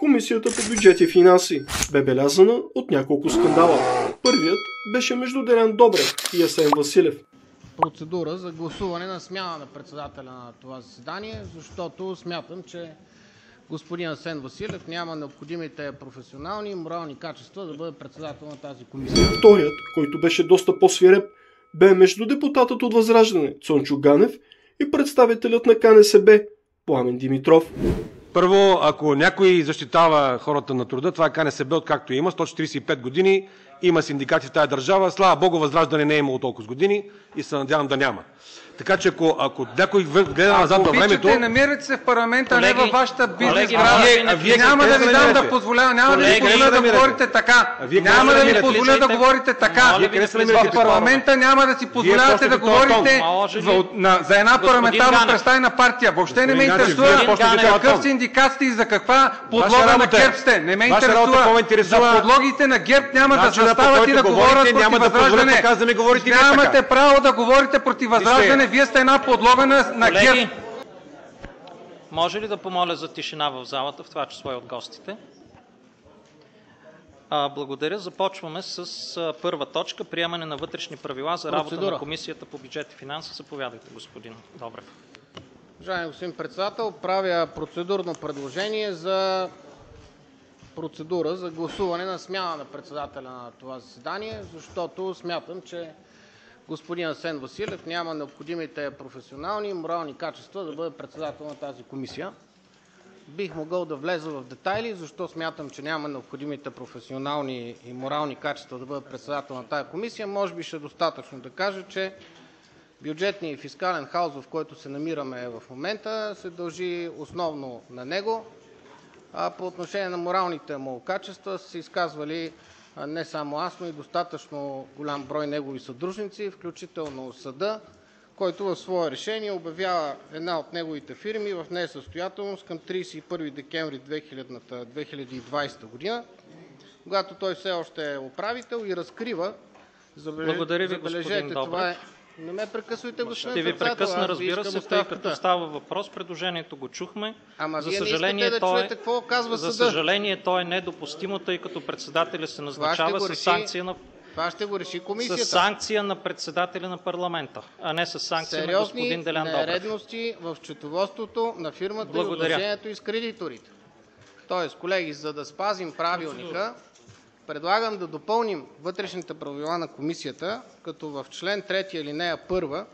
Комисията по бюджет и финанси бе белязана от няколко скандала. Първият беше между Делян Добрев и Асен Василев. Процедура за гласуване на смяна на председателя на това заседание, защото смятам, че господин Асен Василев няма необходимите професионални и морални качества да бъде председател на тази комисия. Вторият, който беше доста по-свиреп, бе между депутатът от Възраждане Цончо Ганев и представителят на КНСБ Пламен Димитров. Първо, ако някой защитава хората на труда, това е КНСБ, откакто има 145 години, има синдикати в тази държава. Слава Богу, Възраждане не е имало толкова години и се надявам да няма. Така че ако някой гледа назад във времето... Ако намирате се в парламента, а не във вашата бизнес града, няма да ви дам да позволя, няма да ви позволя да говорите така. Няма да ви позволя да говорите така. В парламента няма да си позволявате да говорите за една парламентарно представена партия. Въобще не ме интересува какъв синдикат сте и за каква подлога на ГЕРБ сте. Не ме интересува. За подлогите на ГЕРБ няма да заставате да говорят против Възраждане. Нямате право да говорите против Възраждане. Вие сте една подлога на ГЕРБ. Може ли да помоля за тишина в залата, в това число и от гостите? Благодаря. Започваме с първа точка – приемане на вътрешни правила за работа на Комисията по бюджет и финанси. Заповядайте, господин Добрев. Уважаеми господин председател, правя процедурно предложение за процедура за гласуване на смяна на председателя на това заседание, защото смятам, че господин Асен Василев няма необходимите професионални и морални качества да бъде председател на тази комисия. Бих могъл да вляза в детайли защо смятам, че няма необходимите професионални и морални качества да бъде председател на тази комисия. Може би ще е достатъчно да кажа, че бюджетният и фискален хаос, в който се намираме в момента, се дължи основно на него. А по отношение на моралните му качества са се изказвали не само аз, но и достатъчно голям брой негови съдружници, включително съда, който в свое решение обявява една от неговите фирми в несъстоятелност към 31 декември 2020 година, когато той все още е управител и разкрива, Благодаря ви, господин Добрев. Не ме прекъсвайте, господин Ще ви председател. прекъсна, разбира се, тъй като става въпрос. Предложението го чухме. Ама за вие съжаление, не искате да чуете какво казва за съда. съжаление, то е недопустимо, тъй като председателя се назначава с санкция на... Това ще го реши комисията. С санкция на председателя на парламента, а не с санкция на господин Делян Добрев. Сериозни нередности в счетоводството на фирмата и отношението й с кредиторите. Тоест, колеги, за да спазим правилника, предлагам да допълним вътрешните правила на комисията, като в член 3 алинея 1,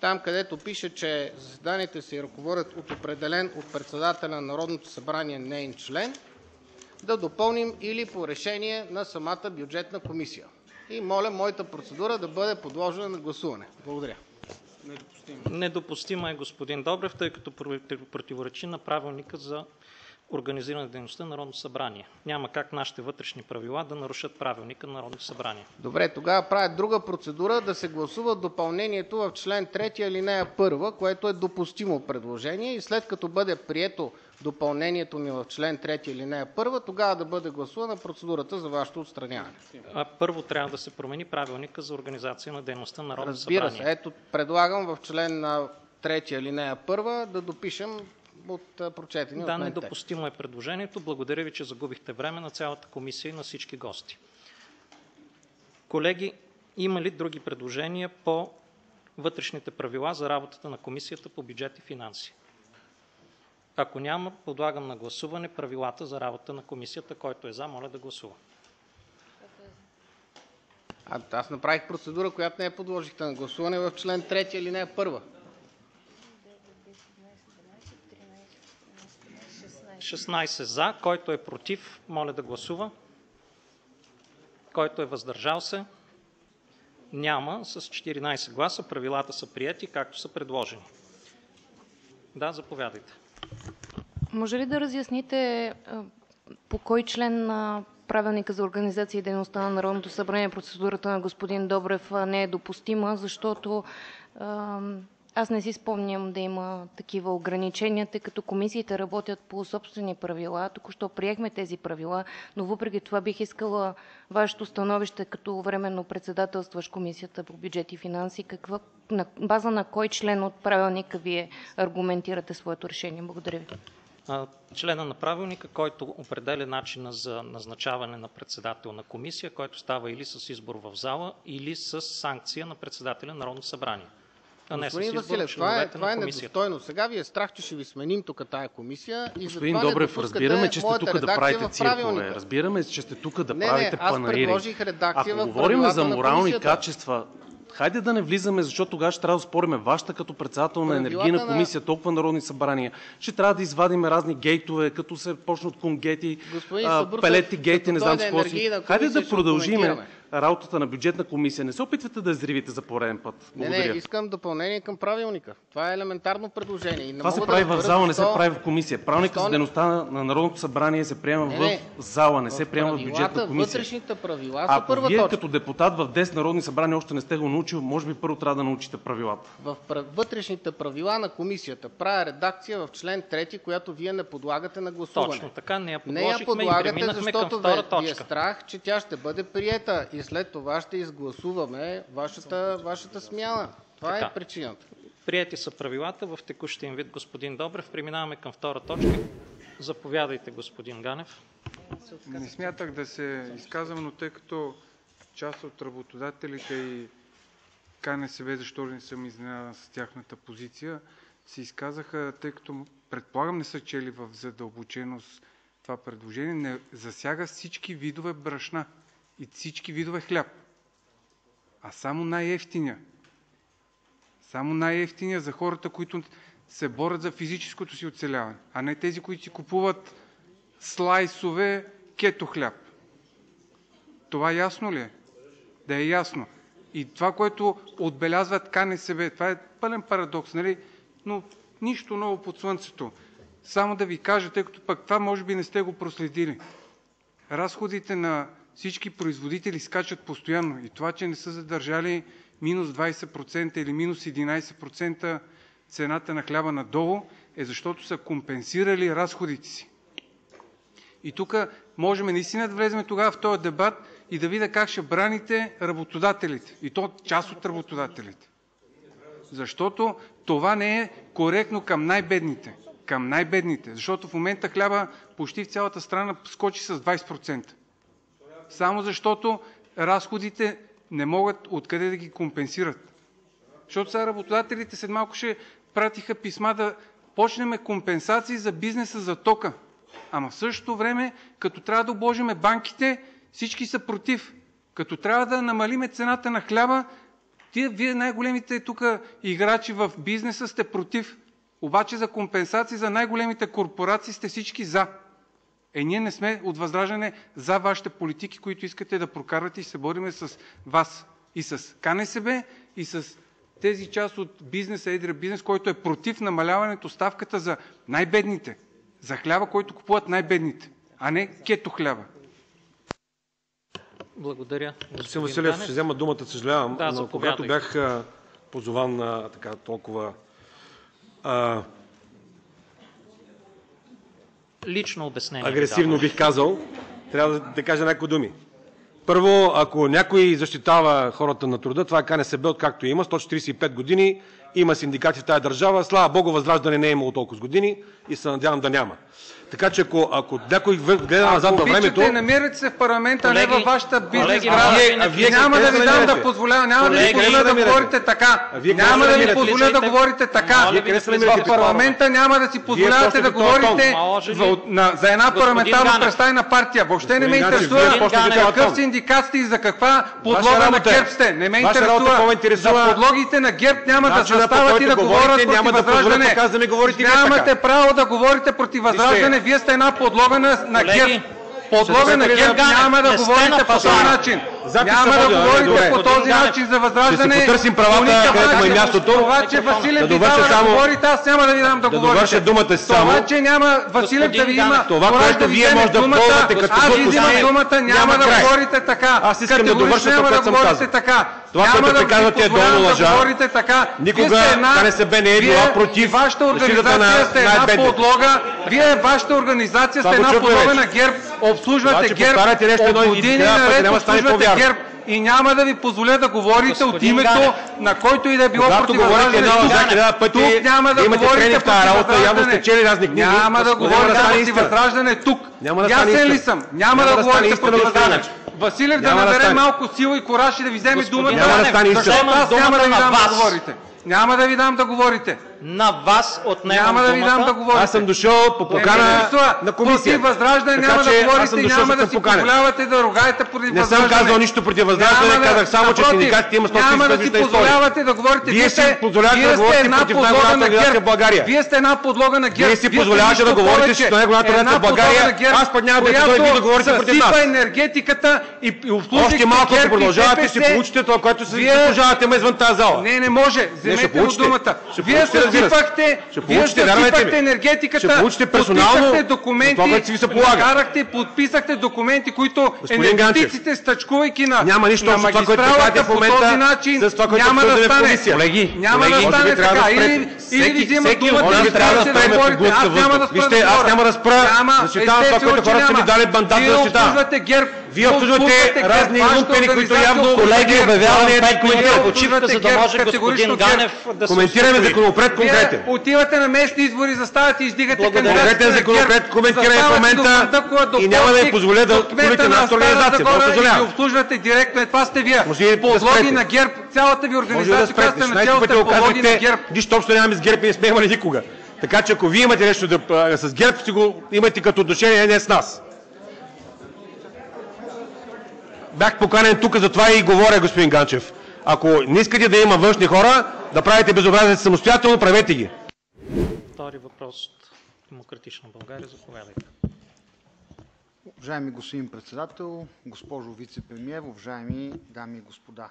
там където пише, че заседанията се ръководят от определен от председателя на Народното събрание неин член, да допълним или по решение на самата бюджетна комисия. И моля моята процедура да бъде подложена на гласуване. Благодаря. Недопустимо е, господин Добрев, тъй като противоречи на правилника за организиране на дейността на Народното събрание. Няма как нашите вътрешни правила да нарушат правилника на Народното събрание. Добре, тогава правя друга процедура да се гласува допълнението в член 3 алинея 1, което е допустимо предложение и след като бъде прието допълнението ми в член 3 алинея 1, тогава да бъде гласувана процедурата за вашето отстраняване. Първо трябва да се промени правилника за организация на дейността на Народното събрание. Разбира се. Ето, предлагам в член 3 алинея 1 да допишем от прочетени от мен текст. Недопустимо е предложението. Благодаря ви, че загубихте време на цялата комисия и на всички гости. Колеги, има ли други предложения по вътрешните правила за работата на Комисията по бюджет и финанси? Ако няма, подлагам на гласуване правилата за работа на комисията. Който е за, моля да гласува. Аз направих процедура, която не подложихте на гласуване в член 3 алинея 1. 16 за. Който е против, моля да гласува. Който е въздържал се? Няма. С 14 гласа правилата са приети, както са предложени. Да, заповядайте. Може ли да разясните по кой член на Правилника за организация и дейността на Народното събрание процедурата на господин Добрев не е допустима, защото аз не си спомням да има такива ограничения, тъй като комисиите работят по собствени правила. Току-що приехме тези правила, но въпреки това бих искала вашето становище като временно председателстващ Комисията по бюджет и финанси. На база на кой член от правилника вие аргументирате своето решение? Благодаря ви. члена на правилника, който определя начина за назначаване на председател на комисия, който става или с избор в зала, или с санкция на председателя на Народното събрание. Господин Василев, това е недостойно. Сега ви е страх, че ще ви сменим тук тая комисия. Господин Добрев, разбираме, че сте тук да правите циркове. Разбираме, че сте тук да правите панаири. Ако говорим за морални качества, хайде да не влизаме, защото тогава ще трябва да спориме вашата като председател на енергийна комисия, толкова народни събрания. Ще трябва да извадим разни гейтове, като се почне от конгети, пелети гейти, не знам какво си. Хайде да продължим работата на бюджетна комисия. Не се опитвате да изривите за пореден път. Благодаря. Не, искам допълнение към правилника. Това е елементарно предложение. Това се прави в зала, не се прави в комисия. Правилникът за дейността на Народното събрание се приема в зала, не се приема в бюджетна комисия. Вътрешните правила са първа точка. Ако вие като депутат в 10 народни събрания още не сте го научил, може би първо трябва да научите правилата. В вътрешните правила на комисията правя редакция в член 3, която вие не подлагате на гласуване. Точно така, не я подложихме и преминахме към втора точка. Ви е страх, че тя ще бъде приета и след това ще изгласуваме вашата смяна. Това е причината. Приети са правилата в текущия им вид, господин Добрев. Преминаваме към втора точка. Заповядайте, господин Ганев. Не смятах да се изказвам, но тъй като част от работодателите и КНСБ, защо не съм изненадан с тяхната позиция, се изказаха, тъй като предполагам не са чели в задълбоченост това предложение, не засяга всички видове брашна и всички видове хляб, а само най-евтиния. Само най-евтиния за хората, които се борят за физическото си оцеляване, а не тези, които си купуват слайсове кето хляб. Това ясно ли е? Да е ясно. И това, което отбелязват КНСБ, това е пълен парадокс, нали? Но нищо ново под слънцето. Само да ви кажа, тъй като пък това може би не сте го проследили. Разходите на всички производители скачат постоянно и това, че не са задържали минус 20% или минус 11% цената на хляба надолу, е защото са компенсирали разходите си. И тук можем наистина да влезем тогава в този дебат и да видя как ще браните работодателите. И то част от работодателите. Защото това не е коректно към най-бедните. Към най-бедните. Защото в момента хляба почти в цялата страна скочи с 20%. Само защото разходите не могат откъде да ги компенсират. Защото сега работодателите след малко ще пратиха писма да почнем компенсации за бизнеса за тока. Ама в същото време, като трябва да обложиме банките, всички са против. Като трябва да намалиме цената на хляба, вие най-големите тук играчи в бизнеса сте против. Обаче за компенсации за най-големите корпорации сте всички за. Ние не сме от Възраждане за вашите политики, които искате да прокарвате и се бориме с вас. И с КНСБ, и с тези част от бизнеса, едрия бизнес, който е против намаляването ставката за най-бедните. За хляба, който купуват най-бедните, а не кето хляба. Благодаря. Господин Василев, ще взема думата, съжалявам, но когато бях позован на така толкова лично обяснение, агресивно бих казал, трябва да кажа няколко думи. Първо, ако някой защитава хората на труда, това е КНСБ, откакто има, 145 години, има синдикати в тази държава, слава Богу, Възраждане не е имало толкова години и се надявам да няма. Така че ако някой гледа назад във времето... Ако намирате се в парламента, а не във вашата бизнес града, няма да ви дам да позволя, няма да ви позволя да говорите така. Няма да ви позволя да говорите така. В парламента няма да си позволявате да говорите за една парламентарно представена партия. Въобще не ме интересува какъв синдикат сте и за каква подлога на ГЕРБ сте. Не ме интересува. За подлогите на ГЕРБ няма да застават и да говорят против Възраждане. Нямате право да говорите против Възраждане. Вие сте една подлога на ГЕРБ. Подлога на ГЕРБ, няма да говорите по този начин. Няма да говорите по този начин за Възраждане. Ще потърсим правата, където му е мястото. Това, че Василев ви дава да говорите, аз няма да ви дам да говорите. Да довърша думата си само. Това, че няма Василев да ви има това, което вие може да ползвате като аз ви взимам думата, няма да говорите така. Аз искам да довърша това, което съм казал. Това, което те казвате е долу лъжа. Никога КНСБ не е била против защитата на най-бедните. Вие, вашата организация, сте една подлога на ГЕРБ. Обслужвате ГЕРБ. От години наред обслужвате ГЕРБ. и няма да ви позволя да говорите от името на който и да е било против ВЪЗРАЖДАНЕ. Тук няма да говорите против ВЪЗРАЖДАНЕ. Няма да говорите против ВЪЗРАЖДАНЕ тук. Ясен ли съм? Няма да говорите против ВЪЗРАЖДАНЕ. Василев да набере малко сила и кураж и да ви вземе думата, защото аз няма да ви дам да говорите. Няма да ви дам да говорите. На вас отнемам Няма да ви дам да говорите. Аз съм дошъл по покана на комисия. Против ВЪЗРАЖДАНЕ няма да говорите и няма да си позволявате да ругаете против ВЪЗРАЖДАНЕ. Не съм казал нищо против ВЪЗРАЖДАНЕ, казах само, че синдикатите имат собствена няма да си позволявате да говорите. Вие си позволявате да говорите против най-голямата организация в България. Вие сте една подлога на ГЕРБ. Вие си позволявате да говорите с най-голямата организация в България. Аз пък няма да дойда и да говорите против нас. Енергетиката и обслужихте още малко, ако продължавате, ще получите това, което си заслужавате извън тази зала. Не може. Вземете му думата. Вие съсипахте енергетиката, подписахте документи, подписахте документи, които енергетиците, стъчкувайки на магистралата по този начин, няма да стане. Няма да стане така. Или ви взимат думата, или трябва да говорите. Аз няма да спра. Аз няма да спра. Защитавам това, което хората са ми дали мандат да защитавам. Вие обслужвате разни лумпени, които явно... Колеги, обявявам 5 минути почивка, за да може господин Ганев да се... Коментираме законопроект конкретен. Отивате на местни избори, заставате и издигате конкретен законопроект, коментираме в момента и няма да ви позволя да обслужите нашата организация. И обслужвате директно. Това сте вие. Подлоги на ГЕРБ. Цялата ви организация, която сте начало, сте подлоги на ГЕРБ. Нищо общо нямаме с ГЕРБ и не сме имали никога. Така че ако вие имате нещо с ГЕРБ, ще го имате като отношение, не с нас. Бях поканен тук, затова и говоря, господин Ганчев. Ако не искате да има външни хора, да правите безобразие самостоятелно, правете ги. Втори въпрос от Демократична България. Заповядайте. Уважаеми господин председател, госпожо вицепремиер, уважаеми дами и господа.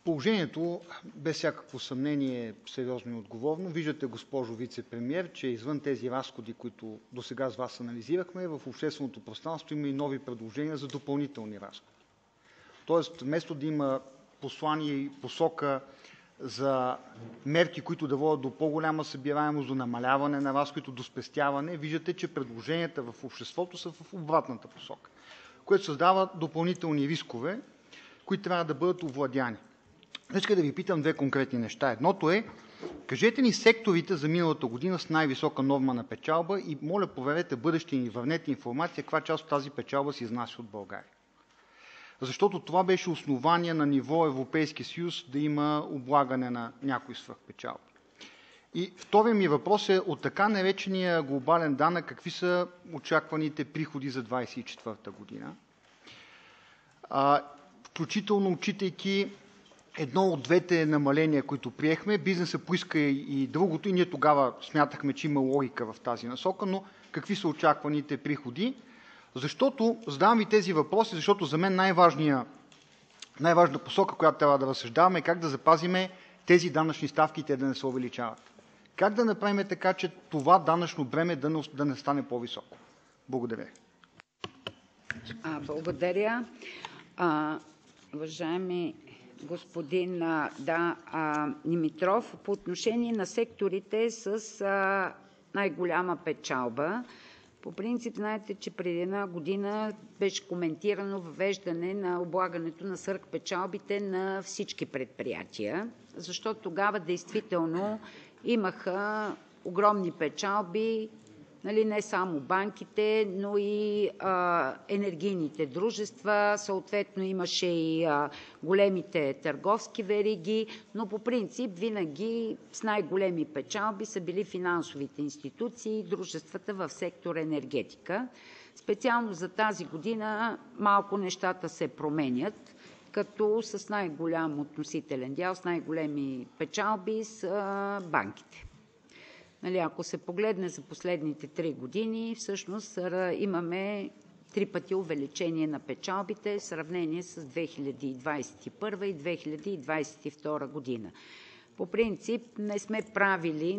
Положението, без всякакво съмнение, е сериозно и отговорно. Виждате, госпожо вицепремиер, че извън тези разходи, които досега с вас анализирахме, в общественото пространство има и нови предложения за допълнителни разходи. Тоест, вместо да има послание и посока за мерки, които да водят до по-голяма събираемост, до намаляване на разходите, до спестяване, виждате, че предложенията в обществото са в обратната посока, което създава допълнителни рискове, които трябва да бъдат овладяни. Искам да ви питам две конкретни неща. Едното е, кажете ни секторите за миналата година с най-висока норма на печалба и моля проверете бъдеще ни върнете информация, каква част от тази печалба се изнася от България. Защото това беше основание на ниво Европейски съюз да има облагане на някои свръхпечалби. И вторият ми въпрос е от така наречения глобален данък, какви са очакваните приходи за 2024 година? Включително отчитайки едно от двете намаления, които приехме, бизнесът поиска и другото и ние тогава смятахме, че има логика в тази насока, но какви са очакваните приходи? Защото, задавам ви тези въпроси, защото за мен най-важна посока, която трябва да разсъждаваме е как да запазиме тези данъчни ставки и те да не се увеличават. Как да направим така, че това данъчно бреме да не стане по-високо? Благодаря. Благодаря. Уважаеми господин Димитров, по отношение на секторите с най-голяма печалба, по принцип знаете, че преди една година беше коментирано въвеждане на облагането на свръхпечалбите на всички предприятия, защото тогава действително имаха огромни печалби, не само банките, но и енергийните дружества, съответно имаше и големите търговски вериги, но по принцип винаги с най-големи печалби са били финансовите институции и дружествата в сектор енергетика. Специално за тази година малко нещата се променят, като с най-голям относителен дял, с най-големи печалби са банките. Ако се погледне за последните 3 години, всъщност имаме 3 пъти увеличение на печалбите в сравнение с 2021 и 2022 година. По принцип не сме правили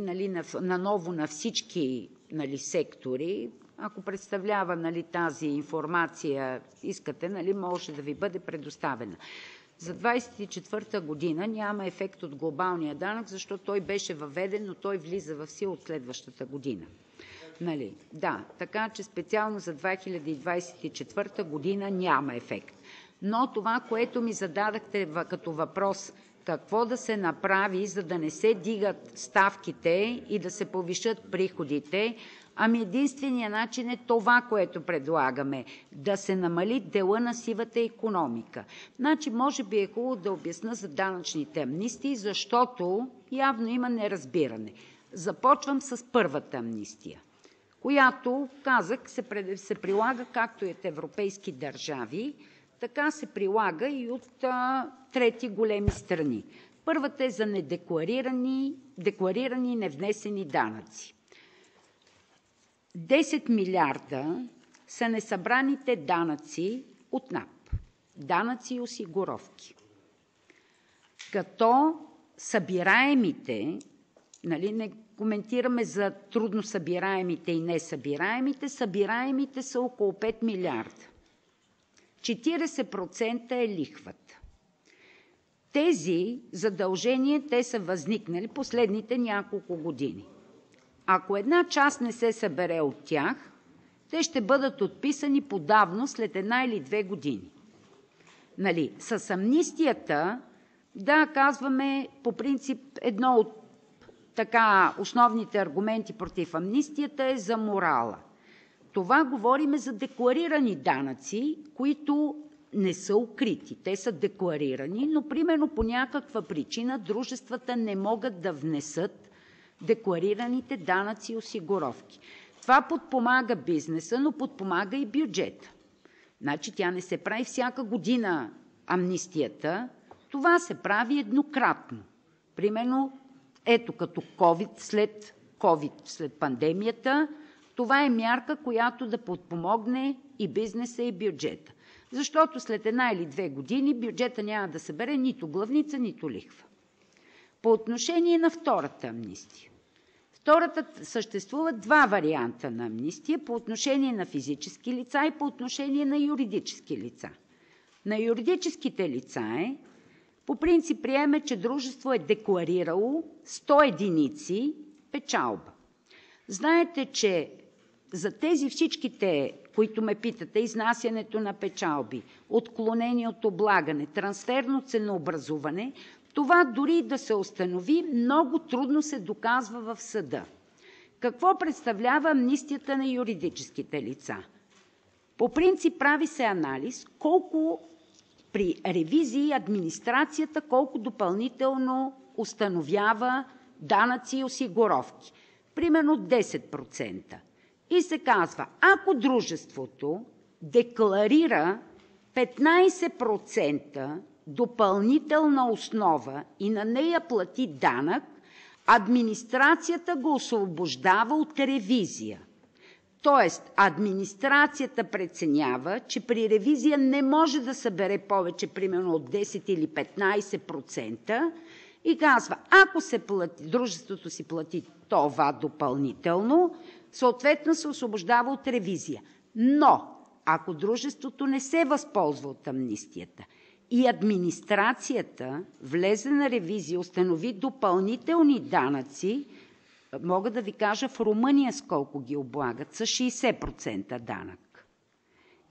наново на всички сектори. Ако представлява тази информация, искате, може да ви бъде предоставена. За 2024 година няма ефект от глобалния данък, защото той беше въведен, но той влиза в сила от следващата година. Нали? Да, така че специално за 2024 година няма ефект. Но това, което ми зададахте като въпрос, какво да се направи, за да не се дигат ставките и да се повишат приходите, ами единственият начин е това, което предлагаме – да се намали дела на сивата икономика. Значи, може би е хубаво да обясня за данъчните амнистии, защото явно има неразбиране. Започвам с първата амнистия, която, казах, се прилага както и от европейски държави, така се прилага и от трети големи страни. Първата е за декларирани и невнесени данъци. 10 милиарда са несъбраните данъци от НАП, данъци и осигуровки. Като събираемите, нали, не коментираме за трудно събираемите и несъбираемите, събираемите са около 5 милиарда. 40% е лихвата. Тези задължения, те са възникнали последните няколко години. Ако една част не се събере от тях, те ще бъдат отписани подавно след 1 или 2 години. Нали? С амнистията, да, казваме по принцип едно от основните аргументи против амнистията е за морала. Това говориме за декларирани данъци, които не са укрити. Те са декларирани, но примерно по някаква причина дружествата не могат да внесат декларираните данъци и осигуровки. Това подпомага бизнеса, но подпомага и бюджета. Значи тя не се прави всяка година амнистията, това се прави еднократно. Примерно, ето като COVID, след пандемията, това е мярка, която да подпомогне и бизнеса, и бюджета. Защото след 1 или 2 години бюджета няма да събере нито главница, нито лихва. По отношение на втората амнистия. Съществуват 2 варианта на амнистия по отношение на физически лица и по отношение на юридически лица. На юридическите лица по принцип приеме, че дружество е декларирало 100 единици печалба. Знаете, че за тези всичките, които ме питате, изнасянето на печалби, отклонение от облагане, трансферно ценообразуване, това дори да се установи, много трудно се доказва в съда. Какво представлява амнистията на юридическите лица? По принцип прави се анализ колко при ревизии администрацията колко допълнително установява данъци и осигуровки. Примерно 10%. И се казва, ако дружеството декларира 15% допълнителна основа и на нея плати данък, администрацията го освобождава от ревизия. Тоест, администрацията преценява, че при ревизия не може да събере повече, примерно от 10 или 15% и казва, ако дружеството си плати това допълнително, съответно се освобождава от ревизия. Но, ако дружеството не се възползва от амнистията и администрацията влезе на ревизия, установи допълнителни данъци, мога да ви кажа в Румъния с колко ги облагат, с 60% данък.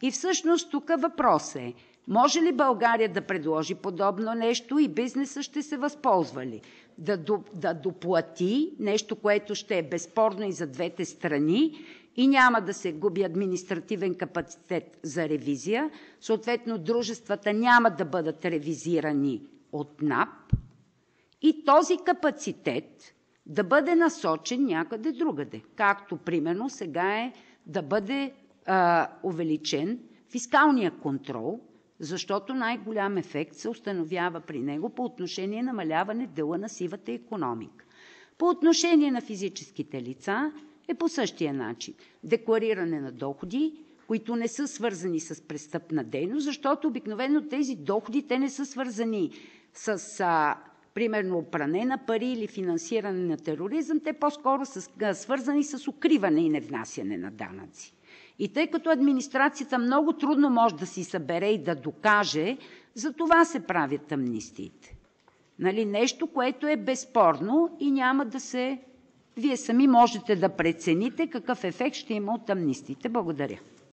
И всъщност тук въпрос е, може ли България да предложи подобно нещо и бизнесът ще се възползва ли? Да доплати нещо, което ще е безспорно и за двете страни и няма да се губи административен капацитет за ревизия, съответно дружествата няма да бъдат ревизирани от НАП и този капацитет да бъде насочен някъде другаде, както примерно сега е да бъде увеличен фискалния контрол, защото най-голям ефект се установява при него по отношение намаляване дела на сивата икономика. По отношение на физическите лица е по същия начин. Деклариране на доходи, които не са свързани с престъпна дейност, защото обикновено тези доходи те не са свързани с примерно пране на пари или финансиране на тероризъм, те по-скоро са свързани с укриване и невнасяне на данъци. И тъй като администрацията много трудно може да си събере и да докаже, за това се правят амнистиите. Нали? Нещо, което е безспорно и няма да се... Вие сами можете да прецените какъв ефект ще има от амнистиите. Благодаря.